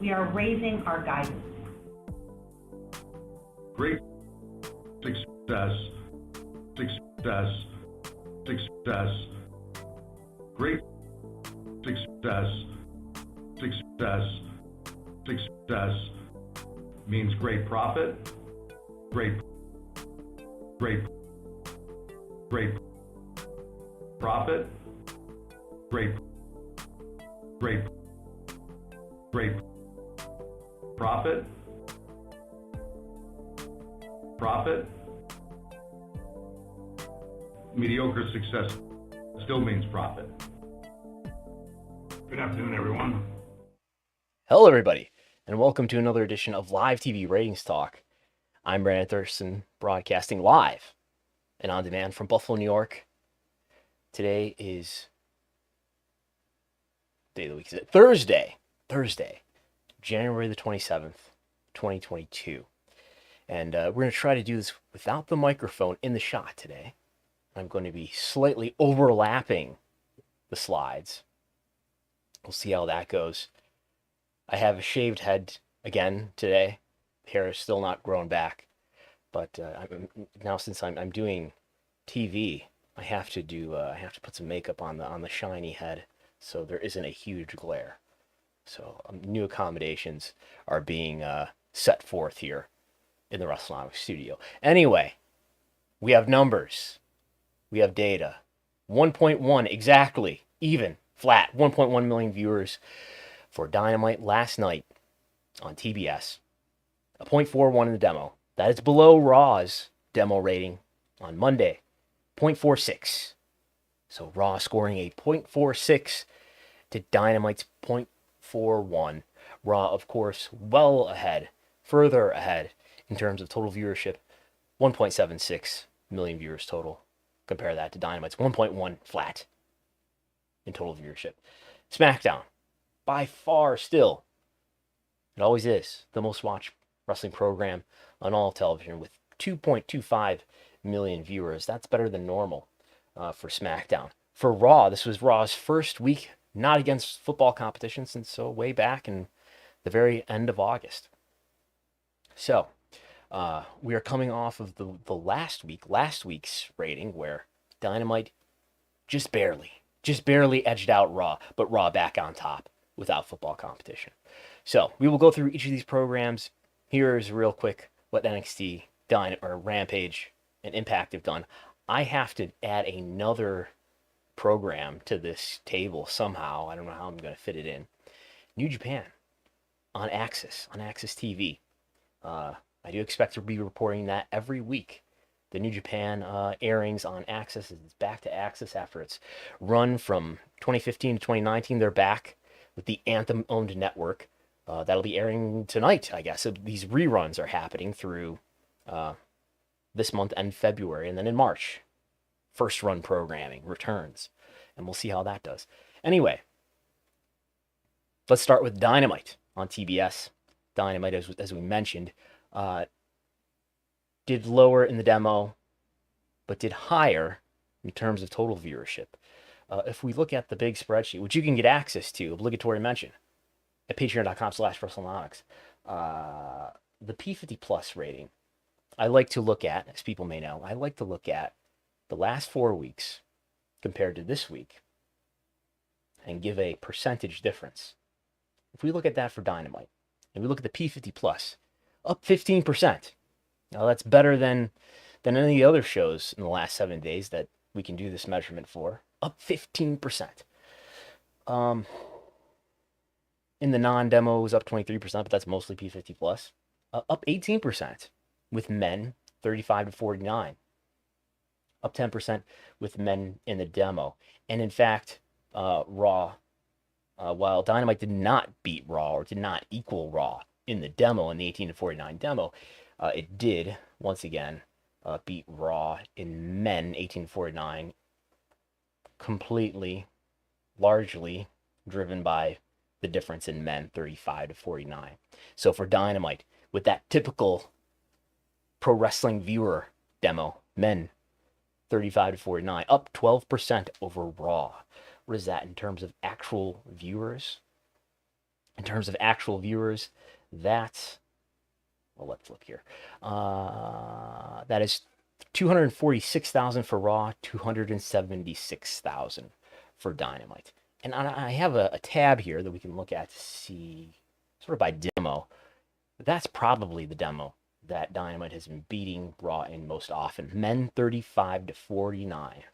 we are raising our guidance. Great success, success, success. Great success, success, success means great profit, great profit, great profit. Mediocre success still means profit. Good afternoon, everyone. Hello, everybody, and welcome to another edition of Live TV Ratings Talk. I'm Brandon Thurston, broadcasting live and on demand from Buffalo, New York. Today is day of the week. Is it Thursday, January the 27th, 2022. And we're going to try to do this without the microphone in the shot today. I'm going to be slightly overlapping the slides. We'll see how that goes. I have a shaved head again today. The hair is still not grown back. But now since I'm doing TV, I have to put some makeup on the shiny head so there isn't a huge glare. So new accommodations are being set forth here in the Wrestlenomics studio. Anyway, we have numbers. We have data. 1.1 exactly, even, flat. 1.1 million viewers for Dynamite last night on TBS. A 0.41 in the demo. That is below Raw's demo rating on Monday. 0.46. So Raw scoring a 0.46 to Dynamite's 0.41. Raw, of course, well ahead, further ahead in terms of total viewership. 1.76 million viewers total. Compare that to Dynamite's 1.1 flat in total viewership. Smackdown, by far still, it always is, the most watched wrestling program on all television with 2.25 million viewers. That's better than normal for Smackdown. For Raw, this was Raw's first week not against football competition since way back in the very end of August. So, we are coming off of the last week's rating where Dynamite just barely edged out Raw, but Raw back on top without football competition. So we will go through each of these programs. Here's real quick what NXT, Rampage, and Impact have done. I have to add another program to this table somehow. I don't know how I'm going to fit it in. New Japan on Access TV. I do expect to be reporting that every week. The New Japan airings on Access is back to Access after its run from 2015 to 2019. They're back with the Anthem-owned network. That'll be airing tonight, I guess. These reruns are happening through this month and February. And then in March, first run programming returns. And we'll see how that does. Anyway, let's start with Dynamite on TBS. Dynamite, as we mentioned, did lower in the demo, but did higher in terms of total viewership. If we look at the big spreadsheet, which you can get access to, obligatory mention, at patreon.com/Wrestlenomics, the P50 Plus rating, I like to look at, as people may know, I like to look at the last 4 weeks compared to this week and give a percentage difference. If we look at that for Dynamite, and we look at the P50 Plus, up 15%. Now that's better than any of the other shows in the last 7 days that we can do this measurement for. Up 15%. In the non-demo, it was up 23%, but that's mostly P50 Plus. Up 18% with men 35 to 49. Up 10% with men in the demo. And in fact, Raw, while Dynamite did not beat Raw or did not equal Raw in the demo, in the 18 to 49 demo, it did, once again, beat Raw in men 18 to 49, completely, largely driven by the difference in men 35 to 49. So for Dynamite, with that typical pro wrestling viewer demo, men 35 to 49, up 12% over Raw. What is that in terms of actual viewers? In terms of actual viewers, that's, well, let's look here. That is 246,000 for Raw, 276,000 for Dynamite. And I have a tab here that we can look at to see, sort of by demo. That's probably the demo that Dynamite has been beating Raw in most often. Men 35 to 49.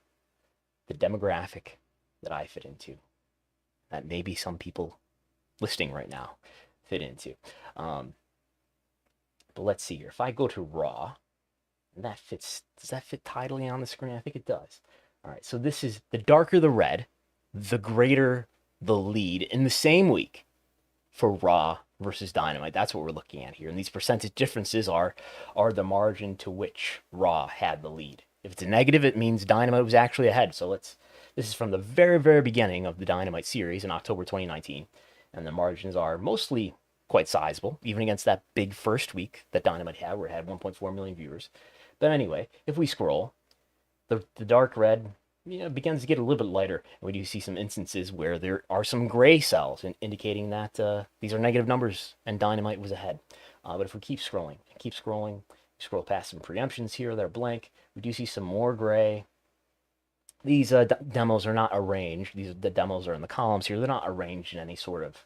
The demographic that I fit into. That maybe some people listening right now fit into. But let's see here. If I go to Raw, and that fits, does that fit tidily on the screen? I think it does. All right, so this is, the darker the red, the greater the lead in the same week for Raw versus Dynamite. That's what we're looking at here. And these percentage differences are the margin to which Raw had the lead. If it's a negative, it means Dynamite was actually ahead. So this is from the very, very beginning of the Dynamite series in October 2019. And the margins are mostly quite sizable, even against that big first week that Dynamite had, where it had 1.4 million viewers. But anyway, if we scroll, the dark red, begins to get a little bit lighter. And we do see some instances where there are some gray cells indicating that these are negative numbers and Dynamite was ahead. But if we keep scrolling, scroll past some preemptions here, they're blank. We do see some more gray. These demos are not arranged. The demos are in the columns here. They're not arranged in any sort of,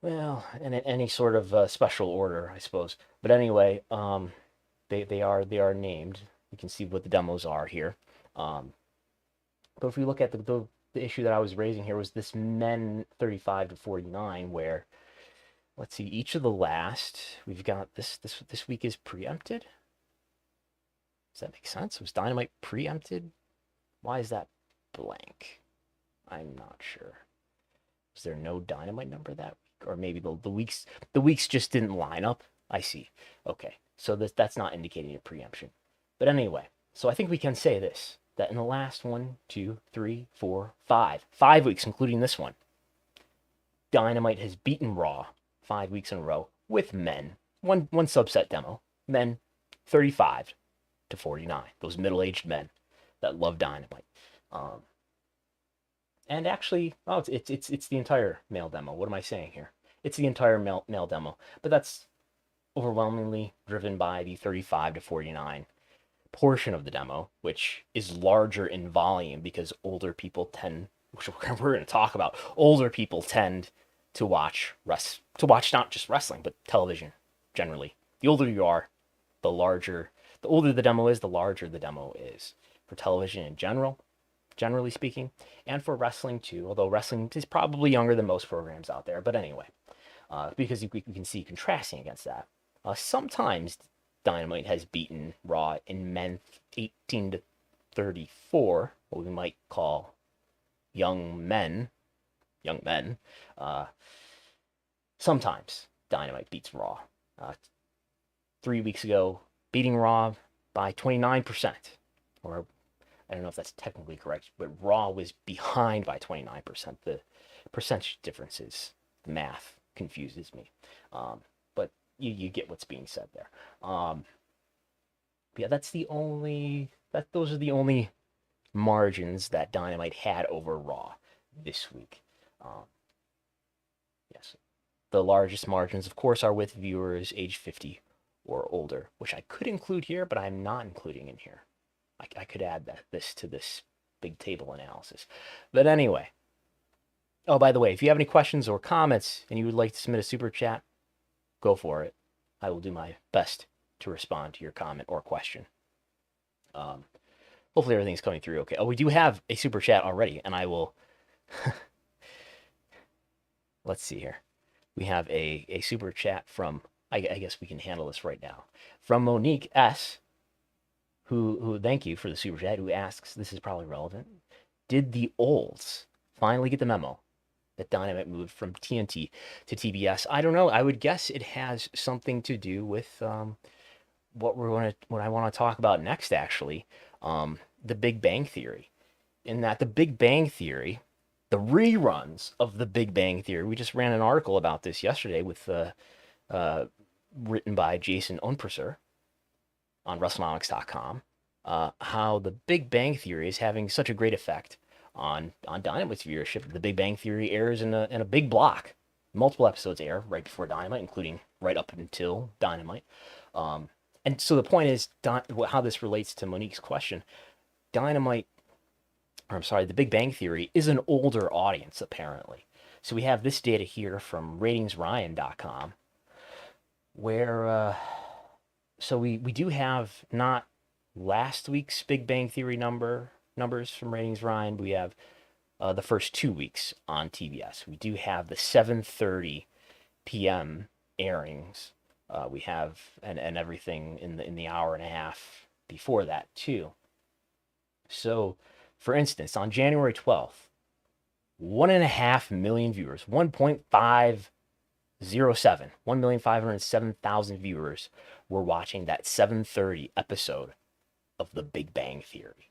well, in any sort of special order, I suppose. But anyway, they are named. You can see what the demos are here. But if we look at the issue that I was raising here was this men 35 to 49, where, let's see, each of the last, we've got this week is preempted. Does that make sense? Was Dynamite preempted? Why is that blank? I'm not sure. Was there no Dynamite number that week? Or maybe the weeks just didn't line up? I see. Okay, so that's not indicating a preemption. But anyway, so I think we can say this, that in the last 5 weeks, including this one, Dynamite has beaten Raw 5 weeks in a row with men. One subset demo, men 35 to 49, those middle-aged men that love Dynamite. And actually, it's the entire male demo. What am I saying here? It's the entire male demo, but that's overwhelmingly driven by the 35 to 49 portion of the demo, which is larger in volume because older people tend, which we're going to talk about, older people tend to watch not just wrestling, but television generally. The older you are, the older the demo is, the larger the demo is. For television in generally speaking, and for wrestling too, although wrestling is probably younger than most programs out there. But anyway, because we can see contrasting against that. Sometimes Dynamite has beaten Raw in men 18 to 34, what we might call young men. Sometimes Dynamite beats Raw. 3 weeks ago, beating Raw by 29%, or I don't know if that's technically correct, but Raw was behind by 29%. The percentage differences, the math confuses me. But you get what's being said there. Yeah, those are the only margins that Dynamite had over Raw this week. Yes, the largest margins, of course, are with viewers age 50 or older, which I could include here, but I'm not including in here. I could add this to this big table analysis. But anyway, oh, by the way, if you have any questions or comments and you would like to submit a super chat, go for it. I will do my best to respond to your comment or question. Hopefully everything's coming through okay. Oh, we do have a super chat already, and I will... Let's see here. We have a super chat from, I guess we can handle this right now, from Monique S., who thank you for the super chat, who asks, this is probably relevant, did the olds finally get the memo that Dynamite moved from TNT to TBS? I don't know. I would guess it has something to do with what I want to talk about next, actually, the Big Bang Theory. In that the Big Bang Theory, the reruns of the Big Bang Theory, we just ran an article about this yesterday with written by Jason Unpresser on Wrestlenomics.com, how the Big Bang Theory is having such a great effect on Dynamite's viewership. The Big Bang Theory airs in a big block multiple episodes air right before Dynamite, including right up until Dynamite. And so the point is, how this relates to Monique's question, Dynamite, or I'm sorry, The Big Bang Theory is an older audience, apparently. So we have this data here from ratingsryan.com, where, so we do have not last week's Big Bang Theory numbers from Ratings Ryan. We have the first 2 weeks on TBS. We do have the 7:30 p.m. airings. We have and everything in the hour and a half before that too. So, for instance, on January 12th, 1.5 million viewers, 1.507 viewers were watching that 7:30 episode of The Big Bang Theory.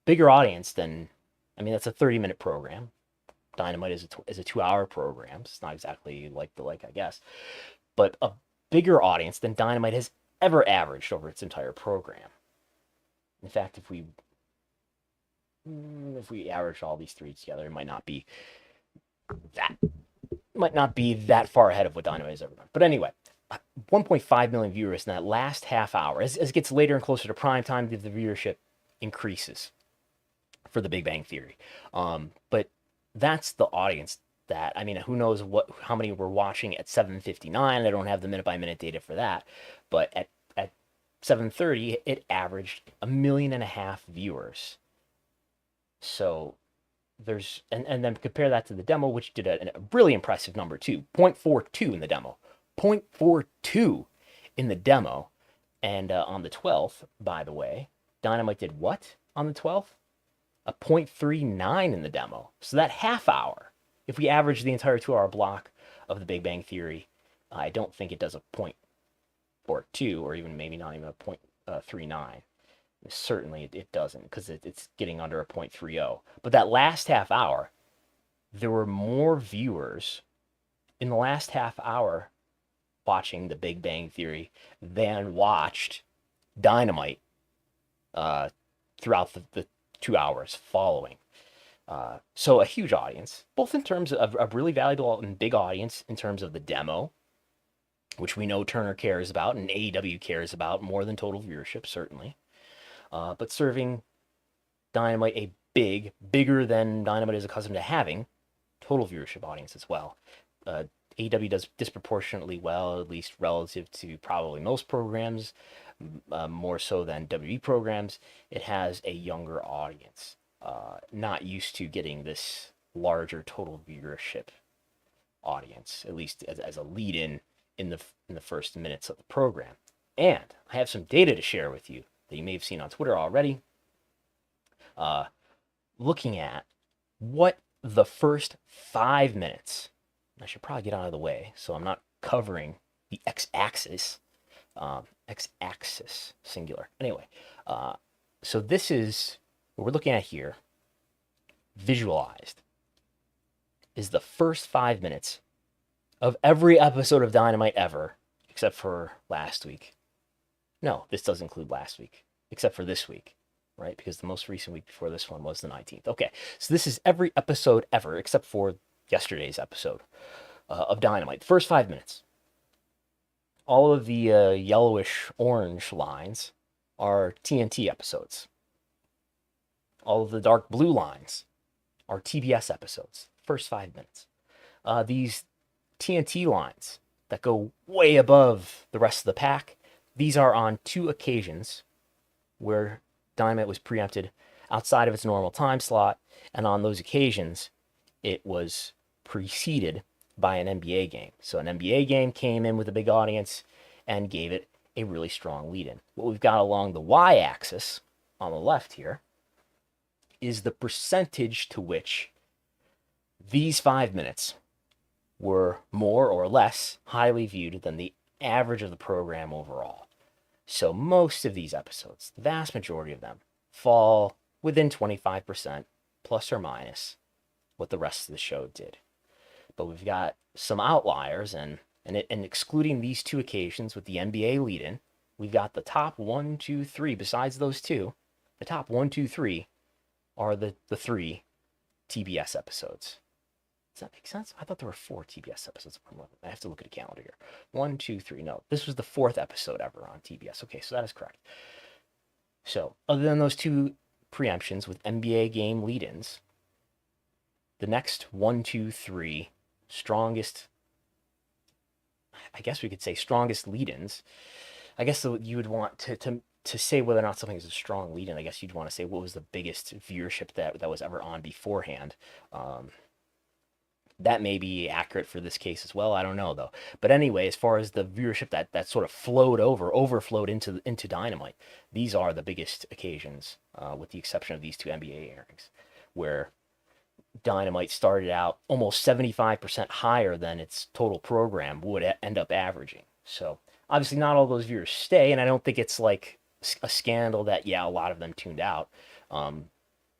Bigger audience than, I mean, that's a 30-minute program. Dynamite is a 2-hour program. It's not exactly like, I guess. But a bigger audience than Dynamite has ever averaged over its entire program. In fact, if we average all these three together, it might not be that far ahead of what Dynamite has ever done. But anyway, 1.5 million viewers in that last half hour. As it gets later and closer to prime time, the viewership increases for The Big Bang Theory. But that's the audience that, I mean, who knows how many were watching at 7:59. I don't have the minute-by-minute data for that. But at 7:30, it averaged 1.5 million viewers. So there's, and then compare that to the demo, which did a really impressive number too, 0.42 in the demo. 0.42 in the demo. And on the 12th, by the way, Dynamite did what on the 12th? A 0.39 in the demo. So that half hour, if we average the entire 2-hour block of The Big Bang Theory, I don't think it does a 0.42 or even maybe not even a 0.39. Certainly it doesn't, because it's getting under a 0.30. But that last half hour, there were more viewers in the last half hour watching The Big Bang Theory than watched Dynamite throughout the 2 hours following. So a huge audience, both in terms of a really valuable and big audience in terms of the demo, which we know Turner cares about and AEW cares about more than total viewership, certainly. But serving Dynamite a bigger than Dynamite is accustomed to having, total viewership audience as well. AEW does disproportionately well, at least relative to probably most programs, more so than WWE programs. It has a younger audience, not used to getting this larger total viewership audience, at least as a lead-in in the first minutes of the program. And I have some data to share with you that you may have seen on Twitter already, looking at what the first 5 minutes, I should probably get out of the way so I'm not covering the x-axis, singular. Anyway, so this is what we're looking at here, visualized, is the first 5 minutes of every episode of Dynamite ever, except for last week. No, this does include last week, except for this week, right? Because the most recent week before this one was the 19th. Okay, so this is every episode ever, except for yesterday's episode of Dynamite. First 5 minutes. All of the yellowish-orange lines are TNT episodes. All of the dark blue lines are TBS episodes. First 5 minutes. These TNT lines that go way above the rest of the pack, these are on 2 occasions where Dynamite was preempted outside of its normal time slot, and on those occasions, it was preceded by an NBA game. So an NBA game came in with a big audience and gave it a really strong lead-in. What we've got along the y-axis on the left here is the percentage to which these 5 minutes were more or less highly viewed than the average of the program overall. So most of these episodes, the vast majority of them, fall within 25%, plus or minus, what the rest of the show did. But we've got some outliers, and excluding these 2 occasions with the NBA lead-in, we've got the top 1, 2, 3. Besides those 2, the top 1, 2, 3 are the 3 TBS episodes. Does that make sense? I thought there were 4 TBS episodes. I have to look at a calendar here. 1, 2, 3. No, this was the 4th episode ever on TBS. Okay, so that is correct. So, other than those 2 preemptions with NBA game lead-ins, the next 1, 2, 3 strongest, I guess we could say strongest lead-ins. I guess you would want to say whether or not something is a strong lead-in. I guess you'd want to say what was the biggest viewership that was ever on beforehand. That may be accurate for this case as well. I don't know though. But anyway, as far as the viewership that sort of overflowed into Dynamite, these are the biggest occasions, with the exception of these 2 NBA airings, where Dynamite started out almost 75% higher than its total program would end up averaging. So obviously not all those viewers stay, and I don't think it's like a scandal that, yeah, a lot of them tuned out.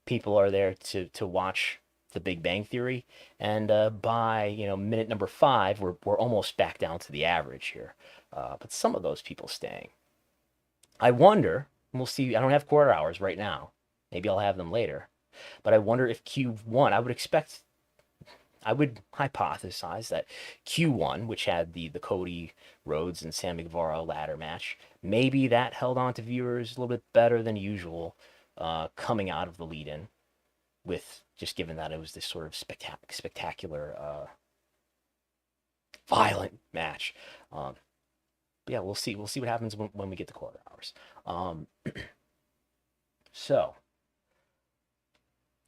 People are there to watch The Big Bang Theory, and by minute number 5, we're almost back down to the average here. But some of those people staying. I wonder, we'll see. I don't have quarter hours right now. Maybe I'll have them later. But I wonder if Q1, I would hypothesize that Q1, which had the Cody Rhodes and Sammy Guevara ladder match, maybe that held on to viewers a little bit better than usual, coming out of the lead-in, with just given that it was this sort of spectacular, violent match. Yeah, we'll see. We'll see what happens when we get to quarter hours. So,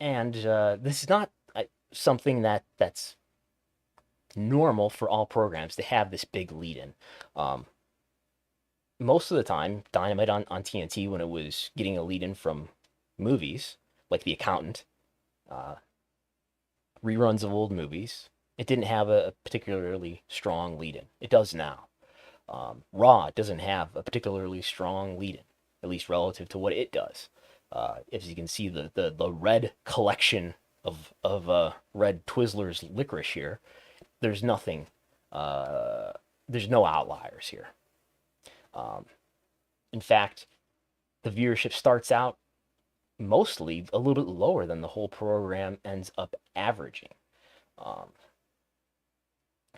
and this is not something that's normal for all programs to have this big lead-in. Most of the time, Dynamite on TNT, when it was getting a lead-in from movies, like The Accountant, reruns of old movies, it didn't have a particularly strong lead-in. It does now. Raw doesn't have a particularly strong lead-in, at least relative to what it does. As you can see, the red collection of red Twizzlers licorice here, there's nothing, there's no outliers here. In fact, the viewership starts out mostly a little bit lower than the whole program ends up averaging. Or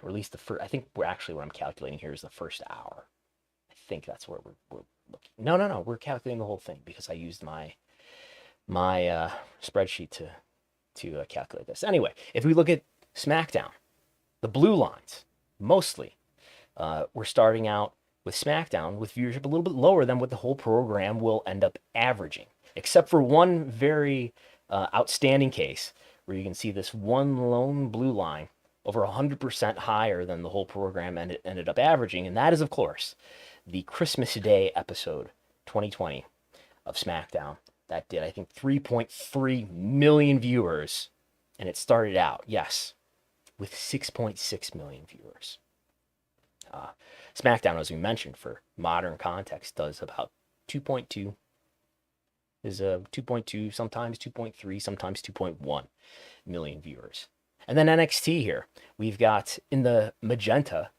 at least I think what I'm calculating here is the first hour. I think that's where we're looking. No, we're calculating the whole thing because I used my spreadsheet to calculate this. Anyway, if we look at Smackdown, the blue lines, mostly, we're starting out with Smackdown with viewership a little bit lower than what the whole program will end up averaging, except for one very outstanding case where you can see this one lone blue line over 100% higher than the whole program ended up averaging, and that is, of course, the Christmas Day episode 2020 of SmackDown. That did, I think, 3.3 million viewers, and it started out, yes, with 6.6 million viewers. SmackDown, as we mentioned, for modern context, does about 2.2, is 2.2, sometimes 2.3, sometimes 2.1 million viewers. And then NXT here, we've got in the magenta,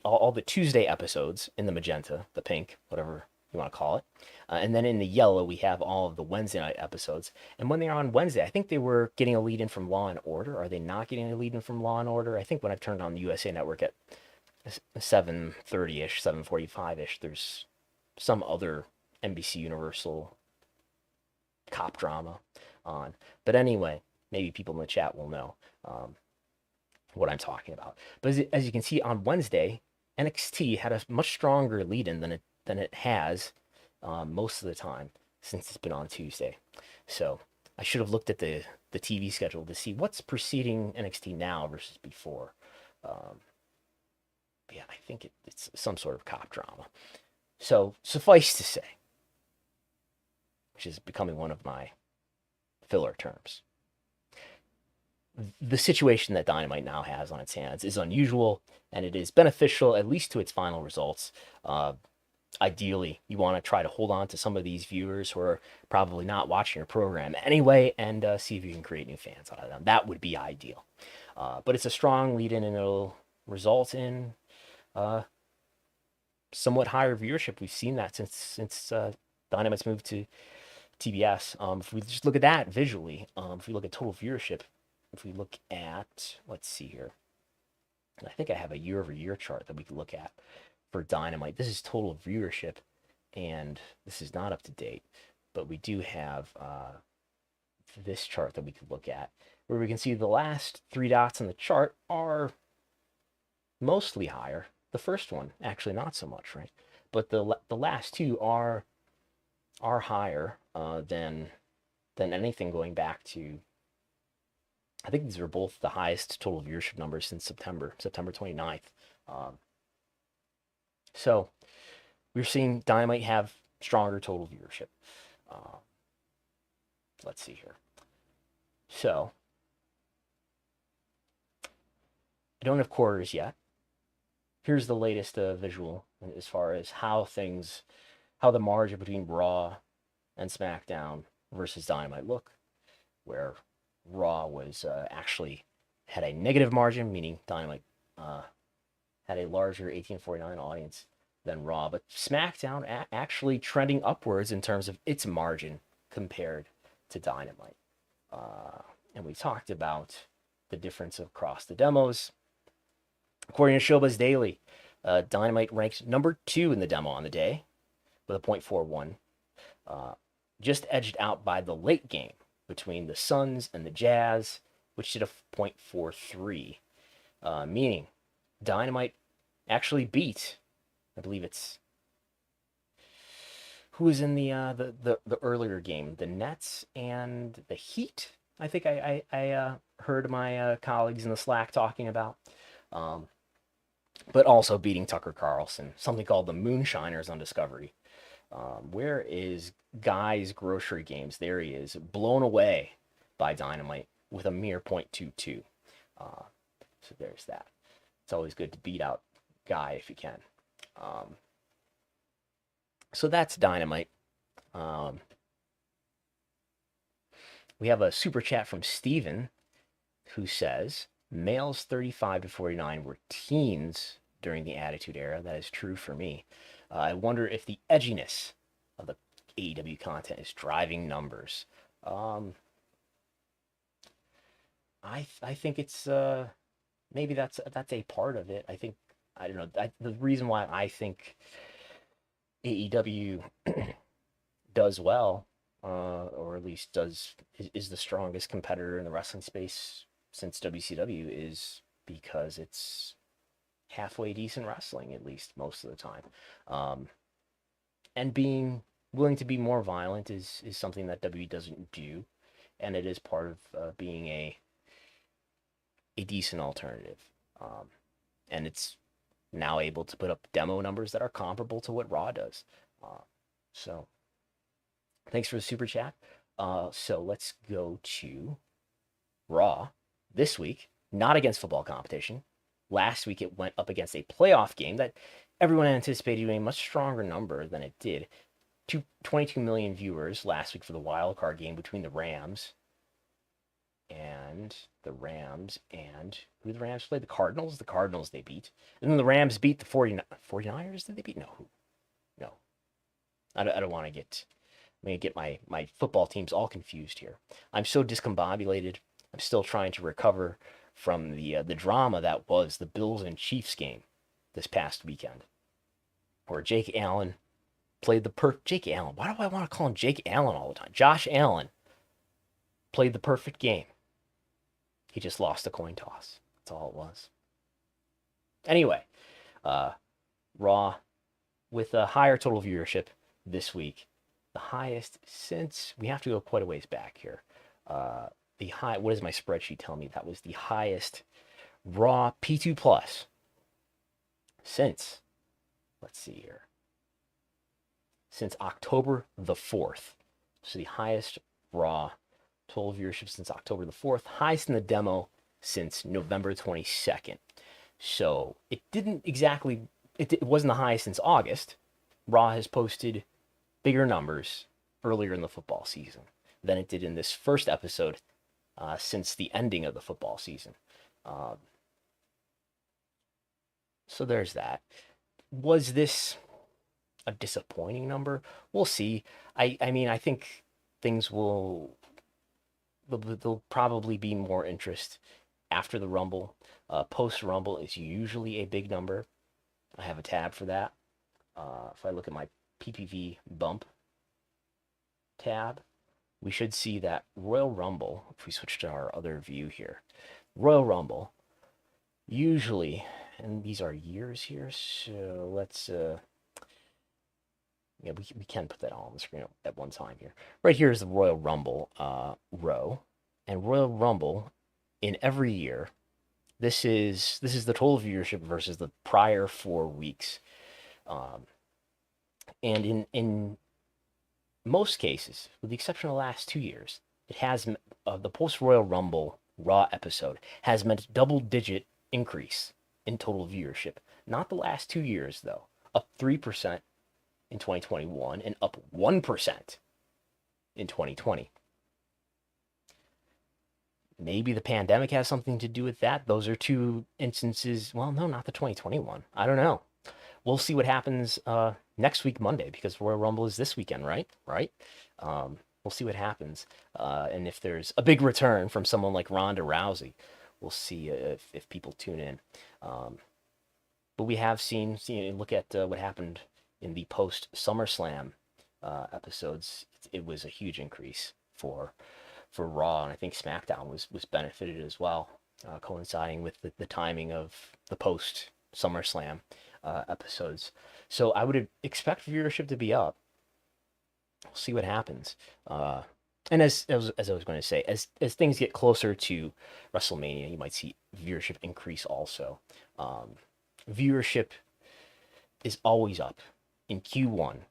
all the Tuesday episodes in the magenta, the pink, whatever you want to call it. And then in the yellow, we have all of the Wednesday night episodes. And when they're on Wednesday, I think they were getting a lead-in from Law & Order. Are they not getting a lead-in from Law & Order? I think when I've turned on the USA Network at 7:30-ish, 7:45-ish, there's some other NBC Universal cop drama on. But anyway, maybe people in the chat will know what I'm talking about. But as you can see, on Wednesday, NXT had a much stronger lead-in than it has most of the time since it's been on Tuesday. So I should have looked at the TV schedule to see what's preceding NXT now versus before. Yeah, I think it's some sort of cop drama. So suffice to say, which is becoming one of my filler terms, the situation that Dynamite now has on its hands is unusual, and it is beneficial, at least to its final results. Ideally, you want to try to hold on to some of these viewers who are probably not watching your program anyway, and see if you can create new fans out of them. That would be ideal. But it's a strong lead-in, and it'll result in somewhat higher viewership. We've seen that since Dynamite's moved to TBS. If we just look at that visually, if we look at total viewership, if we look at, let's see here. I think I have a year-over-year chart that we could look at for Dynamite. This is total viewership, and this is not up to date, but we do have this chart that we could look at, where we can see the last 3 dots on the chart are mostly higher. The first one, actually not so much, right? But the last 2 are higher than anything going back to, I think these are both the highest total viewership numbers since September 29th. So we're seeing Dynamite have stronger total viewership. Let's see here. So I don't have quarters yet. Here's the latest visual as far as how the margin between Raw and SmackDown versus Dynamite look, where Raw was actually had a negative margin, meaning Dynamite had a larger 1849 audience than Raw, but SmackDown actually trending upwards in terms of its margin compared to Dynamite. And we talked about the difference across the demos. According to Showbuzz Daily, Dynamite ranks number 2 in the demo on the day with a 0.41, just edged out by the late game between the Suns and the Jazz, which did a 0.43, meaning Dynamite actually beat, I believe it's, who was in the earlier game, the Nets and the Heat. I think I heard my colleagues in the Slack talking about, but also beating Tucker Carlson, something called the Moonshiners on Discovery. Where is Guy's Grocery Games? There he is, blown away by Dynamite with a mere 0.22. So there's that. It's always good to beat out Guy if you can. So that's Dynamite. We have a super chat from Steven who says, males 35 to 49 were teens during the Attitude Era. That is true for me. I wonder if the edginess of the AEW content is driving numbers. I think it's maybe that's a part of it. I don't know. The reason why I think AEW does well, or at least is the strongest competitor in the wrestling space since WCW, is because it's halfway decent wrestling, at least most of the time. And being willing to be more violent is something that WWE doesn't do, and it is part of being a decent alternative. And it's now able to put up demo numbers that are comparable to what Raw does. So thanks for the super chat. So let's go to Raw this week, not against football competition. Last week it went up against a playoff game that everyone anticipated a much stronger number than it did. 22 million viewers last week for the wild card game between the Rams and who the Rams played? The Cardinals. The Cardinals they beat. And then the Rams beat the 49ers. Did they beat? No. I don't want to get... I'm going to get my football teams all confused here. I'm so discombobulated. I'm still trying to recover from the drama that was the Bills and Chiefs game this past weekend, where Jake Allen played Jake Allen. Why do I want to call him Jake Allen all the time? Josh Allen played the perfect game. He just lost a coin toss. That's all it was. Anyway, Raw with a higher total viewership this week. The highest since, we have to go quite a ways back here. What does my spreadsheet tell me? That was the highest Raw P2 Plus since, let's see here, since October the 4th. So the highest Raw total viewership since October the 4th, highest in the demo since November 22nd. So it wasn't the highest since August. Raw has posted bigger numbers earlier in the football season than it did in this first episode since the ending of the football season. So there's that. Was this a disappointing number? We'll see. I mean, I think things will there'll probably be more interest after the Rumble. Post Rumble is usually a big number. I have a tab for that. If I look at my PPV bump tab, we should see that Royal Rumble, if we switch to our other view here, Royal Rumble, usually, and these are years here, so let's, yeah, we can put that all on the screen at one time here. Right here is the Royal Rumble row, and Royal Rumble in every year, this is the total viewership versus the prior 4 weeks. And in most cases, with the exception of the last 2 years, it has the post Royal Rumble Raw episode has meant double-digit increase in total viewership. Not the last 2 years though, up 3% in 2021 and up 1% in 2020. Maybe the pandemic has something to do with that. Those are two instances. Well, no, not the 2021. I don't know. We'll see what happens next week, Monday, because Royal Rumble is this weekend, right? We'll see what happens. And if there's a big return from someone like Ronda Rousey, we'll see if people tune in. But we have seen look at what happened in the post SummerSlam episodes. It was a huge increase for Raw, and I think Smackdown was benefited as well, coinciding with the timing of the post SummerSlam episodes. So I would expect viewership to be up. We'll see what happens. And as I was going to say, as things get closer to WrestleMania, you might see viewership increase also. Viewership is always up in Q1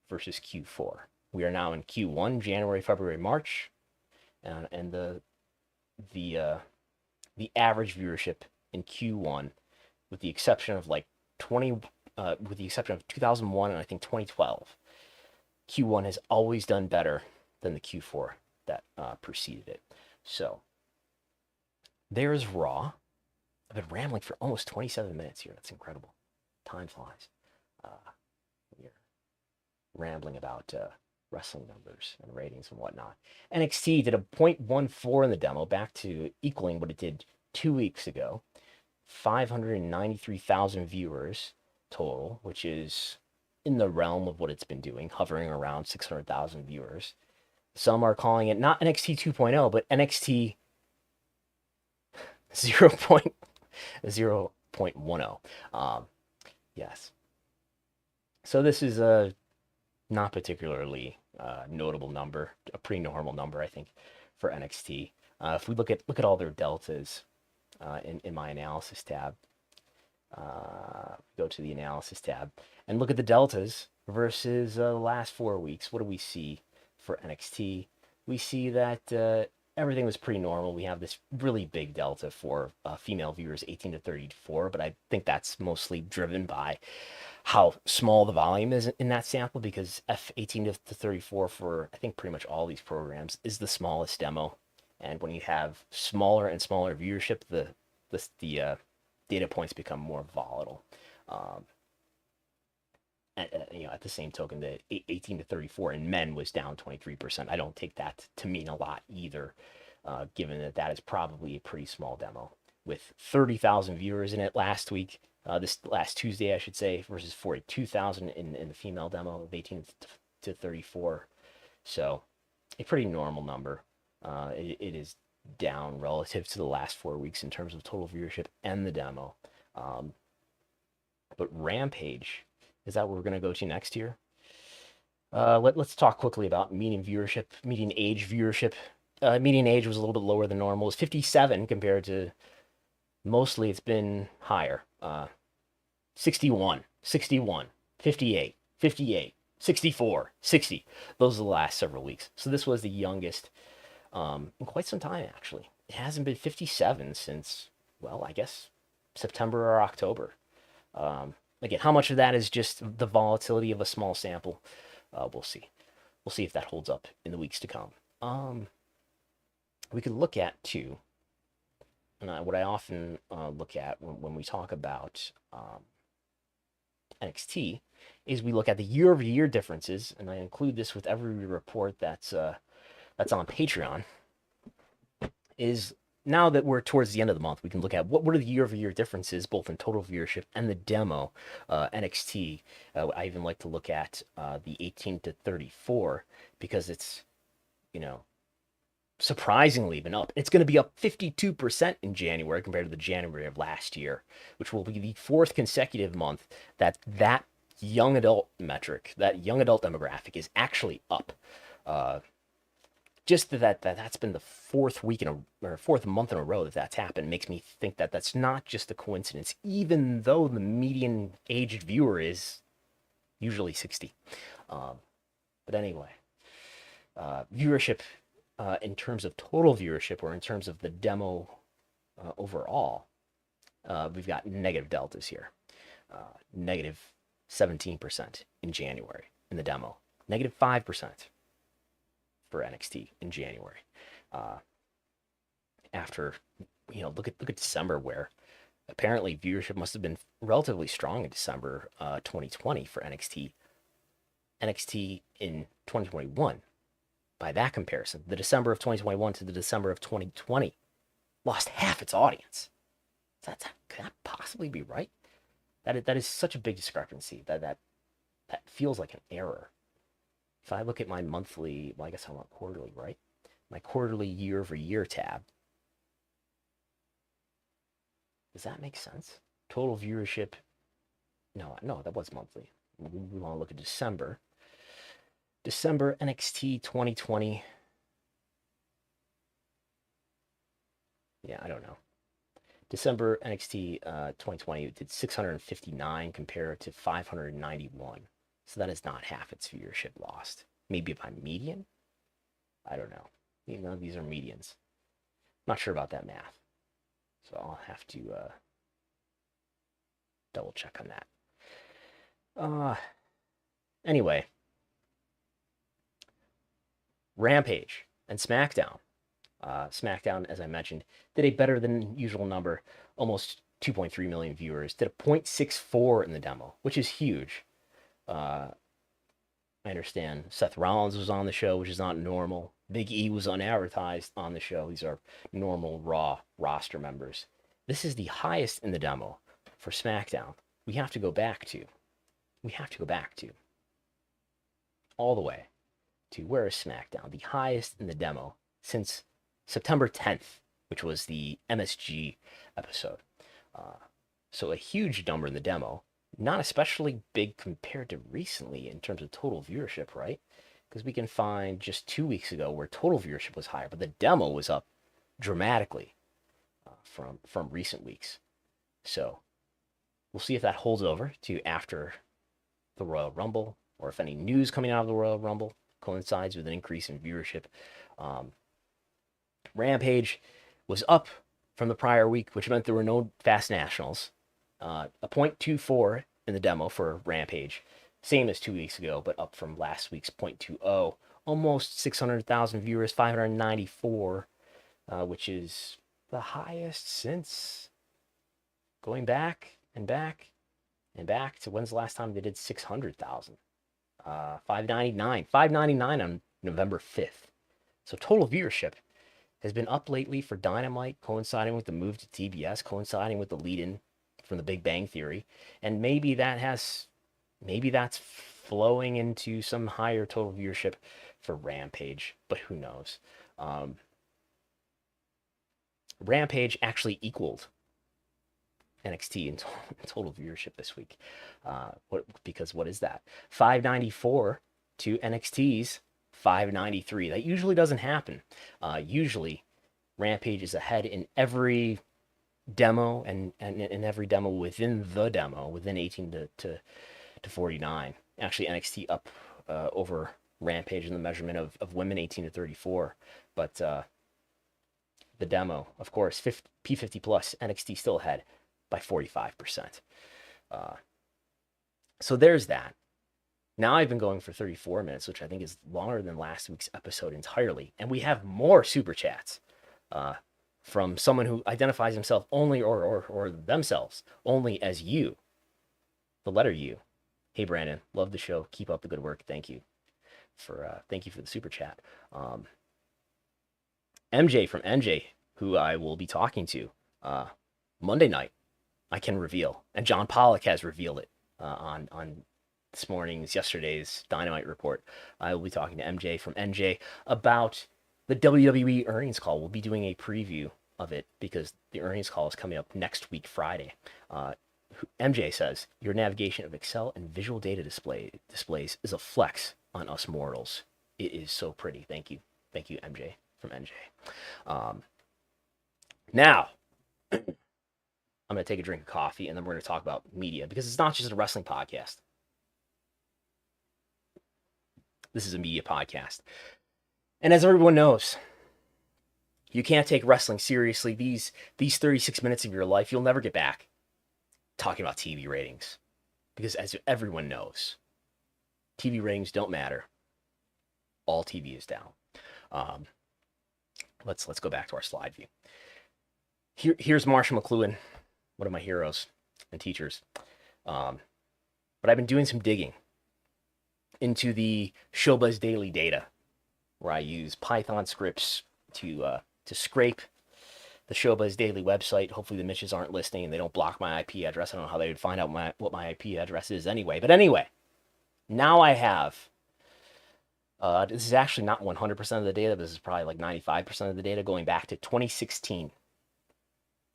versus Q4. We are now in Q1, January, February, March, and the average viewership in Q1, with the exception of with the exception of 2001 and I think 2012, Q1 has always done better than the Q4 that preceded it. So there's Raw. I've been rambling for almost 27 minutes here. That's incredible. Time flies. We're rambling about wrestling numbers and ratings and whatnot. NXT did a 0.14 in the demo, back to equaling what it did 2 weeks ago. 593,000 viewers total, which is in the realm of what it's been doing, hovering around 600,000 viewers. Some are calling it not NXT 2.0, but NXT 0.10. Yes. So this is a not particularly notable number, a pretty normal number, I think, for NXT. If we look at all their deltas in my analysis tab, go to the analysis tab and look at the deltas versus the last 4 weeks. What do we see for NXT? We see that everything was pretty normal. We have this really big delta for female viewers, 18 to 34, but I think that's mostly driven by how small the volume is in that sample, because F18 to 34 for I think pretty much all these programs is the smallest demo. And when you have smaller and smaller viewership, the data points become more volatile. At the same token, the 18 to 34 in men was down 23%. I don't take that to mean a lot either, given that is probably a pretty small demo. With 30,000 viewers in it last week, this last Tuesday, I should say, versus 42,000 in the female demo of 18 to 34. So a pretty normal number. It is down relative to the last 4 weeks in terms of total viewership and the demo. But Rampage, is that what we're going to go to next here? Let's talk quickly about median viewership, median age viewership. Median age was a little bit lower than normal. It's 57 compared to mostly it's been higher. 61, 58, 64, 60. Those are the last several weeks. So this was the youngest in quite some time, actually. It hasn't been 57 since, well, I guess September or October. Again, how much of that is just the volatility of a small sample? We'll see. We'll see if that holds up in the weeks to come. We could look at, too, what I often look at when we talk about NXT is we look at the year-over-year differences, and I include this with every report that's on Patreon. is now that we're towards the end of the month, we can look at what are the year-over-year differences, both in total viewership and the demo NXT. I even like to look at the 18 to 34 because it's, surprisingly been up. It's going to be up 52% in January compared to the January of last year, which will be the fourth consecutive month that young adult metric, that young adult demographic is actually up. Just that's been the fourth month in a row that's happened makes me think that that's not just a coincidence, even though the median aged viewer is usually 60. But anyway, viewership in terms of total viewership or in terms of the demo overall, we've got negative deltas here. Negative 17% in January in the demo, negative 5% for NXT in January. After, look at December, where apparently viewership must have been relatively strong in December 2020 for NXT. NXT in 2021, by that comparison, the December of 2021 to the December of 2020 lost half its audience. Could that possibly be right? That is such a big discrepancy that feels like an error. If I look at my monthly, I guess I want quarterly, right? My quarterly year-over-year tab. Does that make sense? Total viewership. No, that was monthly. We want to look at December. December NXT 2020. Yeah, I don't know. December NXT 2020 did 659 compared to 591. So that is not half its viewership lost. Maybe by median? I don't know. None of these are medians. Not sure about that math. So I'll have to double check on that. Anyway. Rampage and Smackdown. Smackdown, as I mentioned, did a better than usual number, almost 2.3 million viewers, did a 0.64 in the demo, which is huge. I understand Seth Rollins was on the show, which is not normal. Big E was unadvertised on the show. These are normal Raw roster members. This is the highest in the demo for SmackDown. We have to go back to all the way to where is SmackDown, the highest in the demo since September 10th, which was the MSG episode. So a huge number in the demo, not especially big compared to recently in terms of total viewership, right? Because we can find just 2 weeks ago where total viewership was higher, but the demo was up dramatically from recent weeks. So we'll see if that holds over to after the Royal Rumble, or if any news coming out of the Royal Rumble coincides with an increase in viewership. Rampage was up from the prior week, which meant there were no Fast Nationals. A 0.24 in the demo for Rampage, same as 2 weeks ago, but up from last week's 0.20. Almost 600,000 viewers, 594, which is the highest since going back and back and back to when's the last time they did 600,000? 599 on November 5th. So total viewership has been up lately for Dynamite, coinciding with the move to TBS, coinciding with the lead-in from the Big Bang Theory, and maybe that's flowing into some higher total viewership for Rampage, but who knows? Rampage actually equaled NXT in total viewership this week. Because what is that? 594 to NXT's 593. That usually doesn't happen. Usually, Rampage is ahead in every demo and in every demo within the demo, within 18 to 49. Actually, NXT up over Rampage in the measurement of women 18 to 34. But the demo, of course, P50 plus, NXT still ahead by 45%. So there's that. Now I've been going for 34 minutes, which I think is longer than last week's episode entirely. And we have more super chats from someone who identifies himself only or themselves only as you. The letter U. Hey, Brandon, love the show. Keep up the good work. Thank you for the super chat. MJ from NJ, who I will be talking to Monday night. I can reveal, and John Pollock has revealed it on yesterday's Dynamite report. I will be talking to MJ from NJ about the WWE earnings call. We'll be doing a preview of it because the earnings call is coming up next week, Friday. MJ says, your navigation of Excel and visual data displays is a flex on us mortals. It is so pretty. Thank you. Thank you, MJ from NJ. Now, I'm going to take a drink of coffee and then we're going to talk about media because it's not just a wrestling podcast. This is a media podcast. And as everyone knows, you can't take wrestling seriously. These 36 minutes of your life, you'll never get back talking about TV ratings. Because as everyone knows, TV ratings don't matter. All TV is down. Let's go back to our slide view. Here's Marshall McLuhan, one of my heroes and teachers. But I've been doing some digging into the Showbuzz Daily data, where I use Python scripts to scrape the Showbuzz Daily website. Hopefully the Mitches aren't listening and they don't block my IP address. I don't know how they would find out what my IP address is anyway. But anyway, now I have, this is actually not 100% of the data. This is probably like 95% of the data going back to 2016.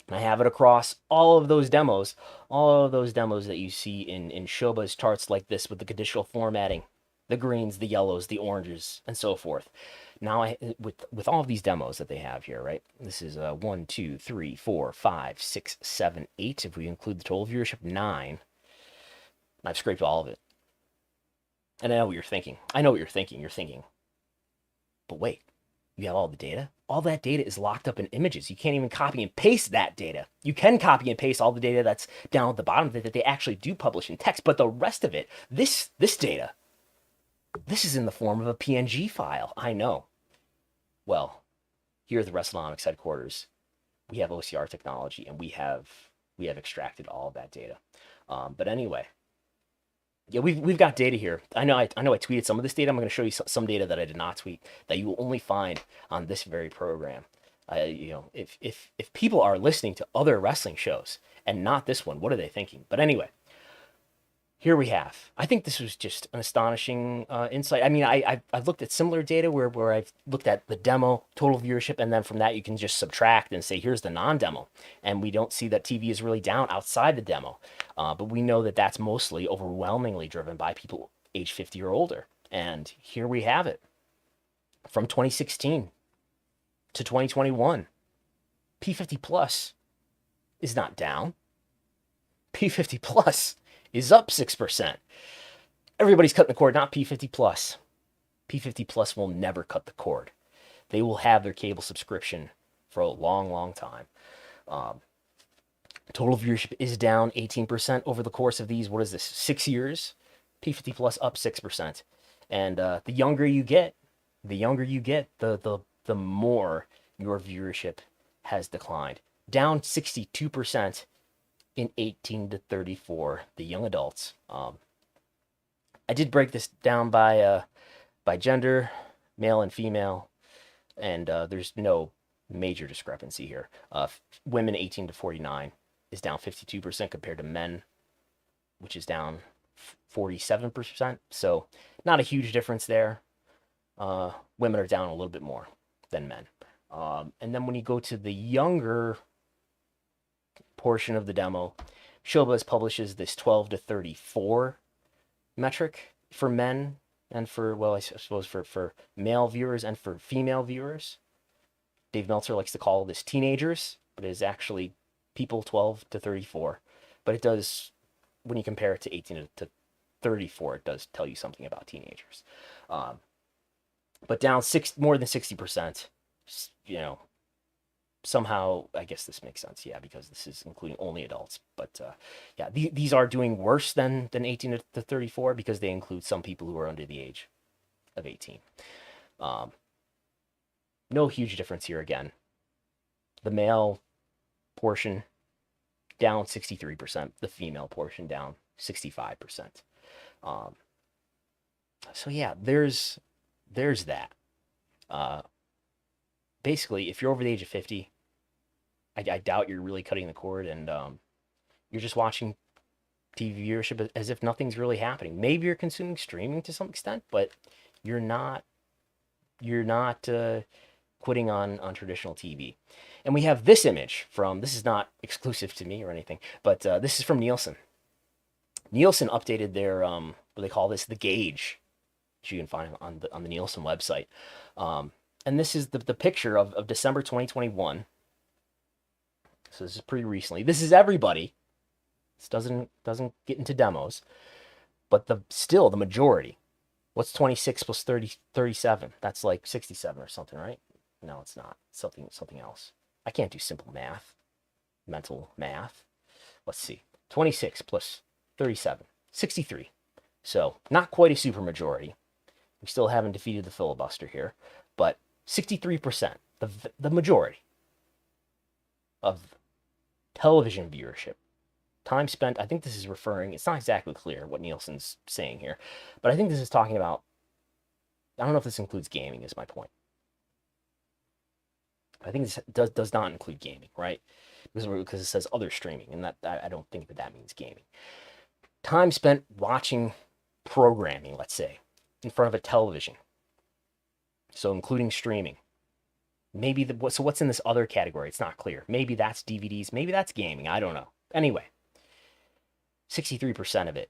And I have it across all of those demos that you see in Showbuzz charts like this with the conditional formatting, the greens, the yellows, the oranges, and so forth. Now, with all of these demos that they have here, right? This is 1, 2, 3, 4, 5, 6, 7, 8. If we include the total viewership, 9. I've scraped all of it. And I know what you're thinking. You're thinking, but wait, you have all the data? All that data is locked up in images. You can't even copy and paste that data. You can copy and paste all the data that's down at the bottom that they actually do publish in text, but the rest of it, this data, this is in the form of a PNG file. I know. Well, here at the Wrestlenomics headquarters, we have OCR technology, and we have extracted all of that data. But anyway, yeah, we've got data here. I know I tweeted some of this data. I'm going to show you some data that I did not tweet that you will only find on this very program. If people are listening to other wrestling shows and not this one, what are they thinking? But anyway, here we have. I think this was just an astonishing insight. I mean, I've looked at similar data where I've looked at the demo, total viewership, and then from that you can just subtract and say, here's the non-demo. And we don't see that TV is really down outside the demo. But we know that that's mostly overwhelmingly driven by people age 50 or older. And here we have it. From 2016 to 2021, P50 Plus is not down. P50 Plus is up 6%. Everybody's cutting the cord, not P50 Plus. P50 Plus will never cut the cord. They will have their cable subscription for a long, long time. Total viewership is down 18% over the course of these, 6 years? P50 Plus up 6%. And the younger you get, the more your viewership has declined. Down 62% in 18 to 34, the young adults. I did break this down by gender, male and female, and there's no major discrepancy here. Women 18 to 49 is down 52% compared to men, which is down 47%. So not a huge difference there. Women are down a little bit more than men. And then when you go to the younger portion of the demo, Showbuzz publishes this 12 to 34 metric for men and for, well, I suppose for male viewers and for female viewers. Dave Meltzer likes to call this teenagers, but it is actually people 12 to 34. But it does, when you compare it to 18 to 34, it does tell you something about teenagers. But down more than 60%, somehow, I guess this makes sense, yeah, because this is including only adults. But yeah, these are doing worse than 18 to 34 because they include some people who are under the age of 18. No huge difference here again. The male portion down 63%, the female portion down 65%. So yeah, there's that. Basically, if you're over the age of 50, I doubt you're really cutting the cord, and you're just watching TV viewership as if nothing's really happening. Maybe you're consuming streaming to some extent, but you're not quitting on traditional TV. And we have this image from, this is not exclusive to me or anything, but this is from Nielsen. Nielsen updated their what they call this, the gauge, which you can find on the Nielsen website. And this is the picture of December 2021. So this is pretty recently. This is everybody. This doesn't get into demos, but still the majority. What's 26 plus 37? That's like 67 or something, right? No, it's not. Something else. I can't do simple math. Mental math. Let's see. 26 plus 37. 63. So not quite a supermajority. We still haven't defeated the filibuster here, but 63%, the majority of television viewership. Time spent, I think this is referring, it's not exactly clear what Nielsen's saying here, but I think this is talking about, I don't know if this includes gaming, is my point. I think this does not include gaming, right? Because it says other streaming, and that I don't think that means gaming. Time spent watching programming, let's say, in front of a television. So including streaming. Maybe so what's in this other category? It's not clear. Maybe that's DVDs, maybe that's gaming, I don't know. Anyway, 63% of it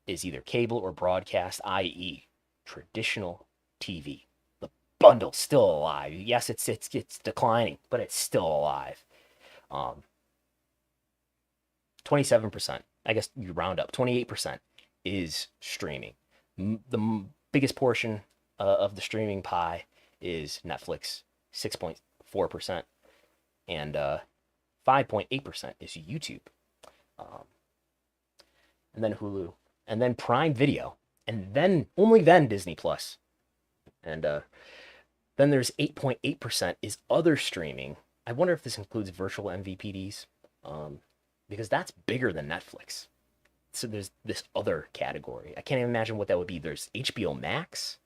is either cable or broadcast, i.e. traditional TV. The bundle's still alive. Yes, it's declining, but it's still alive. 27%, I guess you round up, 28% is streaming. The biggest portion of the streaming pie is Netflix, 6.4%, and 5.8% is YouTube. And then Hulu, and then Prime Video, and then only then Disney Plus. And then there's 8.8% is other streaming. I wonder if this includes virtual MVPDs, because that's bigger than Netflix. So there's this other category. I can't even imagine what that would be. There's HBO Max,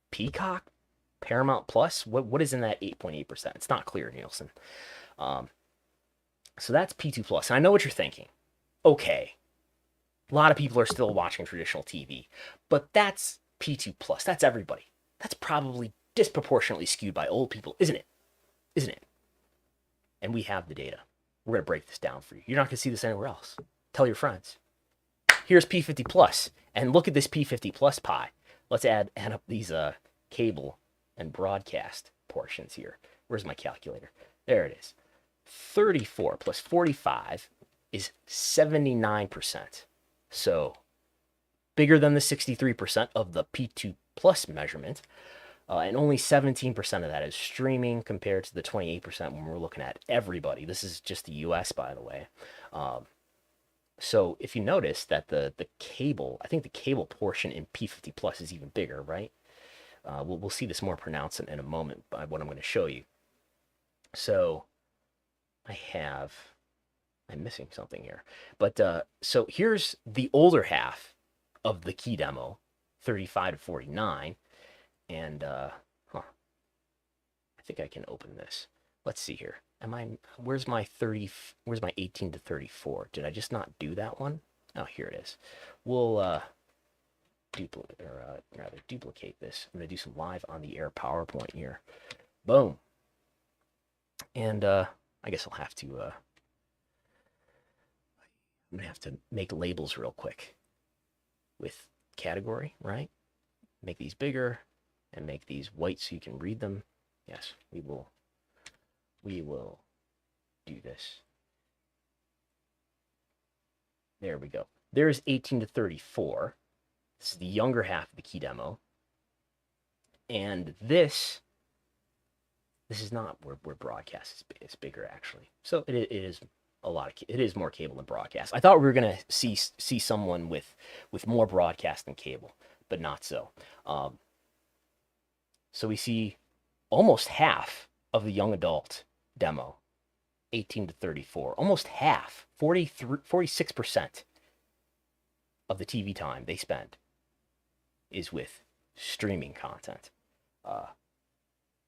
Peacock, Paramount Plus. What is in that 8.8%? It's not clear, Nielsen. So that's P2 Plus. And I know what you're thinking. Okay, a lot of people are still watching traditional TV, but that's P2 Plus. That's everybody. That's probably disproportionately skewed by old people, isn't it? Isn't it? And we have the data. We're going to break this down for you. You're not going to see this anywhere else. Tell your friends. Here's P50 Plus, and look at this P50 Plus pie. Let's add up these cable and broadcast portions here. Where's my calculator? There it is. 34 plus 45 is 79%. So bigger than the 63% of the P2 Plus measurement. And only 17% of that is streaming compared to the 28% when we're looking at everybody. This is just the US, by the way. So if you notice that the cable, I think the cable portion in P50 Plus is even bigger, right? We'll see this more pronounced in a moment by what I'm going to show you. So I'm missing something here. But so here's the older half of the key demo, 35 to 49. And I think I can open this. Let's see here. Where's my 18 to 34? Did I just not do that one? Oh, here it is. We'll duplicate this. I'm gonna do some live on the air PowerPoint here. Boom. And I guess I'll have to I'm gonna have to make labels real quick with category, right? Make these bigger and make these white so you can read them. Yes, we will do this. There we go. There's 18 to 34. This is the younger half of the key demo. And this is not where broadcast is bigger, actually. So it is it is more cable than broadcast. I thought we were gonna see someone with more broadcast than cable, but not so. So we see almost half of the young adult demo, 18 to 34, almost half, 46% of the TV time they spend is with streaming content.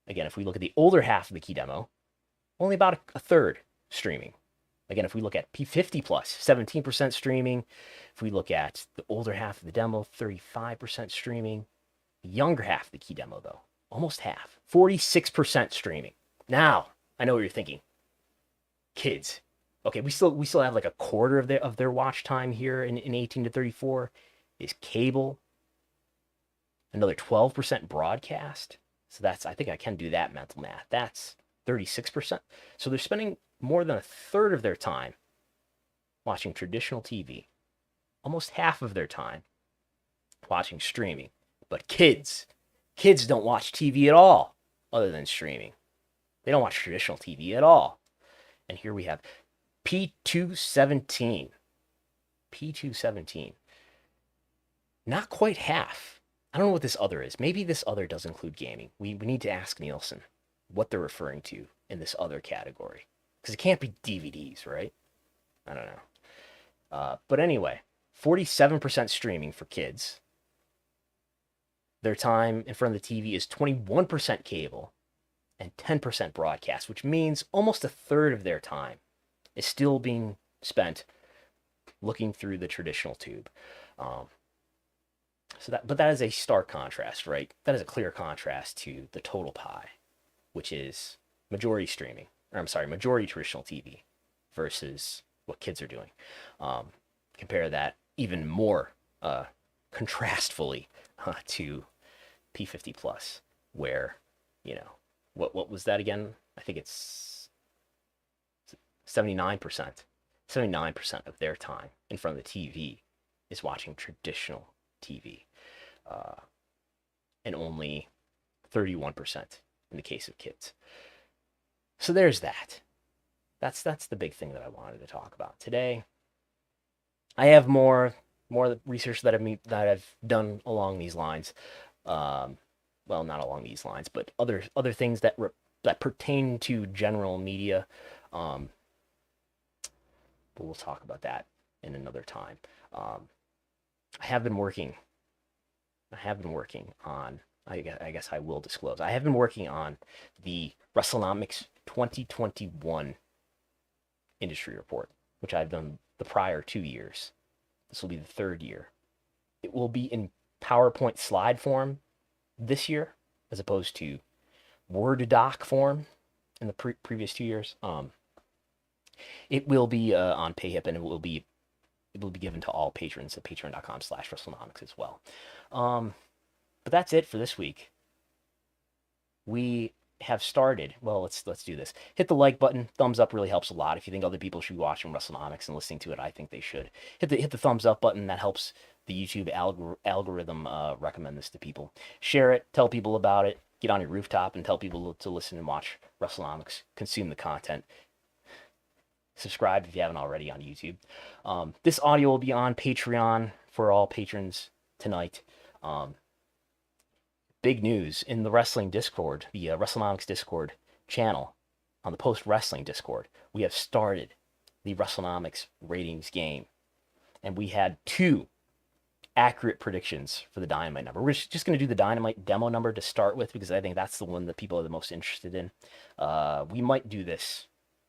Again, if we look at the older half of the key demo, only about a third streaming. Again, if we look at P50 plus, 17% streaming. If we look at the older half of the demo, 35% streaming. The younger half of the key demo, though, almost half, 46% streaming. Now, I know what you're thinking. Kids. Okay, we still have like a quarter of their watch time here in 18 to 34 is cable. Another 12% broadcast. So that's, I think I can do that mental math. That's 36%. So they're spending more than a third of their time watching traditional TV. Almost half of their time watching streaming. But kids don't watch TV at all other than streaming. They don't watch traditional TV at all. And here we have P217. P217. Not quite half. I don't know what this other is. Maybe this other does include gaming. We need to ask Nielsen what they're referring to in this other category. Because it can't be DVDs, right? I don't know. But anyway, 47% streaming for kids. Their time in front of the TV is 21% cable and 10% broadcast, which means almost a third of their time is still being spent looking through the traditional tube. But that is a stark contrast, right? That is a clear contrast to the total pie, which is majority traditional TV versus what kids are doing. Compare that even more contrastfully to P50 plus, where, what was that again? I think it's 79%. 79% of their time in front of the TV is watching traditional TV, and only 31% in the case of kids. So there's that. That's the big thing that I wanted to talk about today. I have more research that I've done along these lines. Well, not along these lines, but other things that pertain to general media. But we'll talk about that in another time. I have been working on, I guess I will disclose, I have been working on the Wrestlenomics 2021 industry report, which I've done the prior 2 years. This will be the third year. It will be in PowerPoint slide form this year, as opposed to Word doc form in the previous 2 years. It will be on PayHip, and it will be given to all patrons at patreon.com/Wrestlenomics as well. But that's it for this week. We have started. Well, let's do this. Hit the like button. Thumbs up really helps a lot. If you think other people should be watching Wrestlenomics and listening to it, I think they should. Hit the thumbs up button. That helps the YouTube algorithm recommend this to people. Share it. Tell people about it. Get on your rooftop and tell people to listen and watch Wrestlenomics. Consume the content. Subscribe if you haven't already on YouTube. This audio will be on Patreon for all patrons tonight. Big news in the wrestling Discord, the Wrestlenomics Discord channel, on the post-wrestling Discord. We have started the Wrestlenomics ratings game, and we had 2 accurate predictions for the Dynamite number. We're just going to do the Dynamite demo number to start with, because I think that's the one that people are the most interested in. We might do this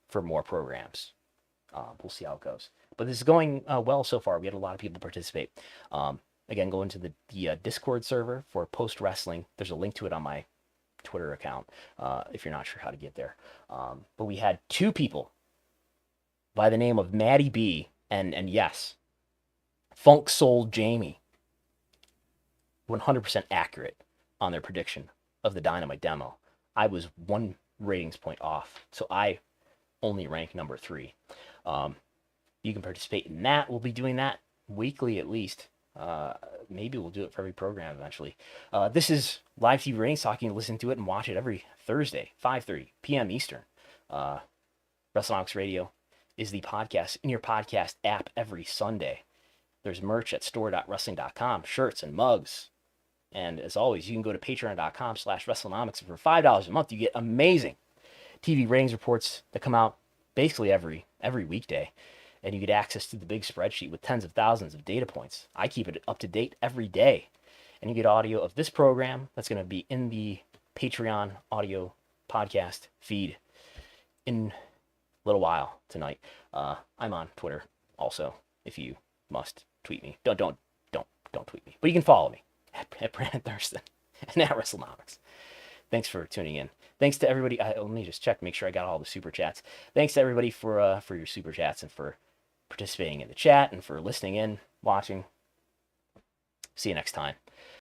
for more programs. We'll see how it goes. But this is going well so far. We had a lot of people participate. Again, go into the Discord server for post-wrestling. There's a link to it on my Twitter account if you're not sure how to get there. But we had 2 people by the name of Maddie B and yes, Funk Soul Jamie, 100% accurate on their prediction of the Dynamite demo. I was 1 ratings point off, so I only rank number 3. You can participate in that. We'll be doing that weekly at least. Maybe we'll do it for every program eventually. This is live TV ratings, so you can listen to it and watch it every Thursday, 5:30 p.m. Eastern. Wrestlenomics Radio is the podcast in your podcast app every Sunday. There's merch at store.wrestling.com, shirts and mugs. And as always, you can go to patreon.com/Wrestlenomics. For $5 a month, you get amazing TV ratings reports that come out basically every weekday. And you get access to the big spreadsheet with tens of thousands of data points. I keep it up to date every day. And you get audio of this program that's going to be in the Patreon audio podcast feed. in a little while tonight. I'm on Twitter also. If you must tweet me, don't tweet me, but you can follow me at Brandon Thurston and at Wrestlenomics. Thanks for tuning in. Thanks to everybody. Let me just check, make sure I got all the super chats. Thanks to everybody for your super chats and for participating in the chat and for listening in, watching. See you next time.